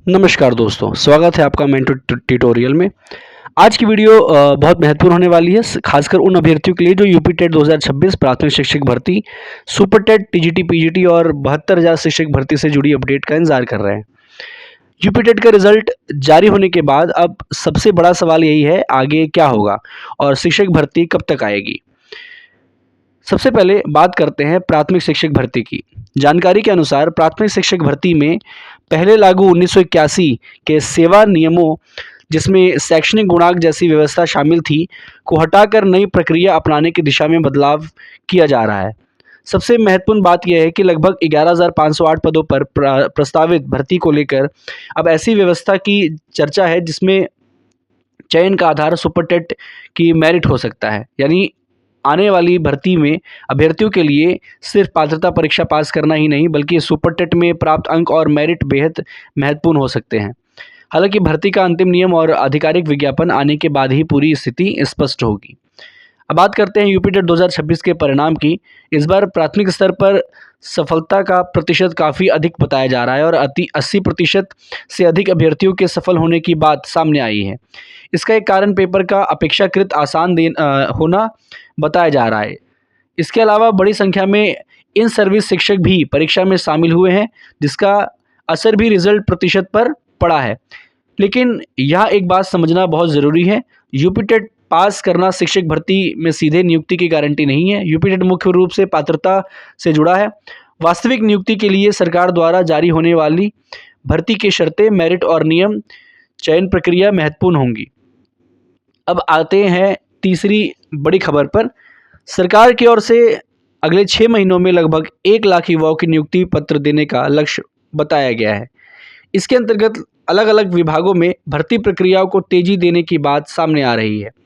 नमस्कार दोस्तों, स्वागत है आपका मेंटर ट्यूटोरियल में। आज की वीडियो बहुत महत्वपूर्ण होने वाली है, खासकर उन अभ्यर्थियों के लिए जो यूपी टेट 2026 प्राथमिक शिक्षक भर्ती, सुपर टेट, टीजीटी, पीजीटी और 72,000 शिक्षक भर्ती से जुड़ी अपडेट का इंतजार कर रहे हैं। यूपी टेट का रिजल्ट जारी होने के बाद अब सबसे बड़ा सवाल यही है, आगे क्या होगा और शिक्षक भर्ती कब तक आएगी। सबसे पहले बात करते हैं प्राथमिक शिक्षक भर्ती की। जानकारी के अनुसार प्राथमिक शिक्षक भर्ती में पहले लागू 1981 के सेवा नियमों, जिसमें शैक्षणिक गुणांक जैसी व्यवस्था शामिल थी, को हटाकर नई प्रक्रिया अपनाने की दिशा में बदलाव किया जा रहा है। सबसे महत्वपूर्ण बात यह है कि लगभग 11,508 पदों पर प्रस्तावित भर्ती को लेकर अब ऐसी व्यवस्था की चर्चा है जिसमें चयन का आधार सुपर टेट की मेरिट हो सकता है। यानी आने वाली भर्ती में अभ्यर्थियों के लिए सिर्फ पात्रता परीक्षा पास करना ही नहीं, बल्कि सुपर टेट में प्राप्त अंक और मेरिट बेहद महत्वपूर्ण हो सकते हैं। हालांकि भर्ती का अंतिम नियम और आधिकारिक विज्ञापन आने के बाद ही पूरी स्थिति स्पष्ट होगी। अब बात करते हैं यूपी टेट 2026 के परिणाम की। इस बार प्राथमिक स्तर पर सफलता का प्रतिशत काफ़ी अधिक बताया जा रहा है और 80% से अधिक अभ्यर्थियों के सफल होने की बात सामने आई है। इसका एक कारण पेपर का अपेक्षाकृत आसान होना बताया जा रहा है। इसके अलावा बड़ी संख्या में इन सर्विस शिक्षक भी परीक्षा में शामिल हुए हैं, जिसका असर भी रिजल्ट प्रतिशत पर पड़ा है। लेकिन यहाँ एक बात समझना बहुत ज़रूरी है, यूपी टेट पास करना शिक्षक भर्ती में सीधे नियुक्ति की गारंटी नहीं है। यूपी टेट मुख्य रूप से पात्रता से जुड़ा है। वास्तविक नियुक्ति के लिए सरकार द्वारा जारी होने वाली भर्ती की शर्तें, मेरिट और नियम चयन प्रक्रिया महत्वपूर्ण होंगी। अब आते हैं तीसरी बड़ी खबर पर। सरकार की ओर से अगले 6 महीनों में लगभग 1 लाख युवाओं की नियुक्ति पत्र देने का लक्ष्य बताया गया है। इसके अंतर्गत अलग अलग विभागों में भर्ती प्रक्रियाओं को तेजी देने की बात सामने आ रही है।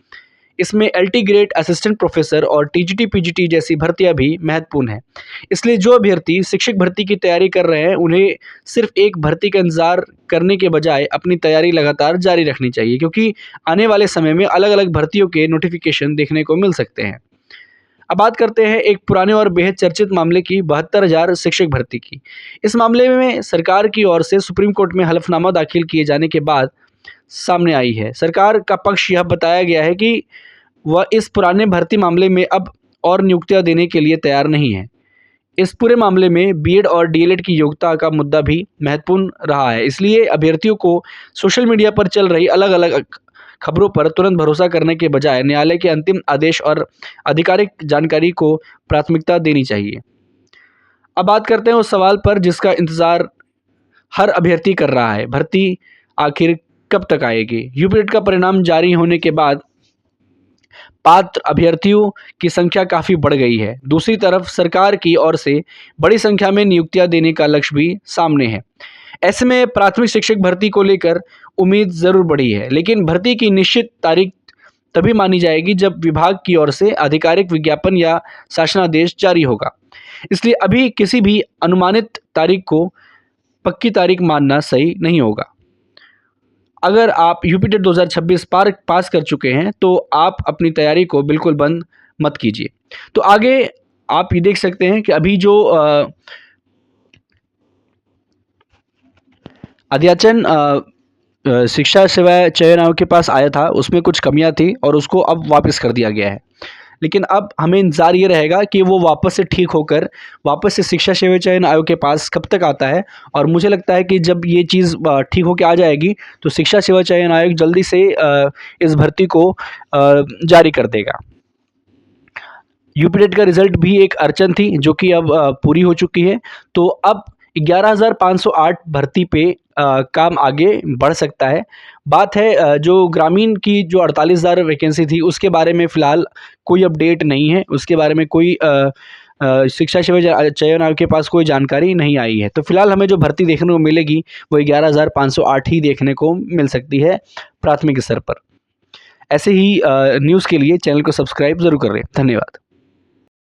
इसमें एलटी ग्रेड, असिस्टेंट प्रोफेसर और टीजीटी पीजीटी जैसी भर्तियां भी महत्वपूर्ण हैं। इसलिए जो अभ्यर्थी शिक्षक भर्ती की तैयारी कर रहे हैं, उन्हें सिर्फ एक भर्ती का इंतजार करने के बजाय अपनी तैयारी लगातार जारी रखनी चाहिए, क्योंकि आने वाले समय में अलग अलग भर्तियों के नोटिफिकेशन देखने को मिल सकते हैं। अब बात करते हैं एक पुराने और बेहद चर्चित मामले की, 72,000 शिक्षक भर्ती की। इस मामले में सरकार की ओर से सुप्रीम कोर्ट में हलफनामा दाखिल किए जाने के बाद सामने आई है। सरकार का पक्ष यह बताया गया है कि वह इस पुराने भर्ती मामले में अब और नियुक्तियां देने के लिए तैयार नहीं है। इस पूरे मामले में बीएड और डीएलएड की योग्यता का मुद्दा भी महत्वपूर्ण रहा है। इसलिए अभ्यर्थियों को सोशल मीडिया पर चल रही अलग अलग खबरों पर तुरंत भरोसा करने के बजाय न्यायालय के अंतिम आदेश और आधिकारिक जानकारी को प्राथमिकता देनी चाहिए। अब बात करते हैं उस सवाल पर जिसका इंतजार हर अभ्यर्थी कर रहा है, भर्ती आखिर कब तक आएगी। यूपी टेट का परिणाम जारी होने के बाद पात्र अभ्यर्थियों की संख्या काफ़ी बढ़ गई है। दूसरी तरफ सरकार की ओर से बड़ी संख्या में नियुक्तियां देने का लक्ष्य भी सामने है। ऐसे में प्राथमिक शिक्षक भर्ती को लेकर उम्मीद ज़रूर बढ़ी है, लेकिन भर्ती की निश्चित तारीख तभी मानी जाएगी जब विभाग की ओर से आधिकारिक विज्ञापन या शासनादेश जारी होगा। इसलिए अभी किसी भी अनुमानित तारीख को पक्की तारीख मानना सही नहीं होगा। अगर आप यूपी टेट 2026 पास कर चुके हैं तो आप अपनी तैयारी को बिल्कुल बंद मत कीजिए। तो आगे आप ये देख सकते हैं कि अभी जो अध्याचन शिक्षा सेवा चयन आयोग के पास आया था, उसमें कुछ कमियां थी और उसको अब वापस कर दिया गया है। लेकिन अब हमें इंतज़ार ये रहेगा कि वो वापस से ठीक होकर वापस से शिक्षा सेवा चयन आयोग के पास कब तक आता है। और मुझे लगता है कि जब ये चीज़ ठीक होकर आ जाएगी तो शिक्षा सेवा चयन आयोग जल्दी से इस भर्ती को जारी कर देगा। यूपी टेट का रिजल्ट भी एक अड़चन थी जो कि अब पूरी हो चुकी है। तो अब 11,508 भर्ती पे काम आगे बढ़ सकता है। बात है जो ग्रामीण की जो 48,000 वैकेंसी थी उसके बारे में फ़िलहाल कोई अपडेट नहीं है, उसके बारे में कोई शिक्षा सेवा चयन आयोग के पास कोई जानकारी नहीं आई है। तो फिलहाल हमें जो भर्ती देखने को मिलेगी वो 11,508 ही देखने को मिल सकती है प्राथमिक स्तर पर। ऐसे ही न्यूज़ के लिए चैनल को सब्सक्राइब ज़रूर करें। धन्यवाद।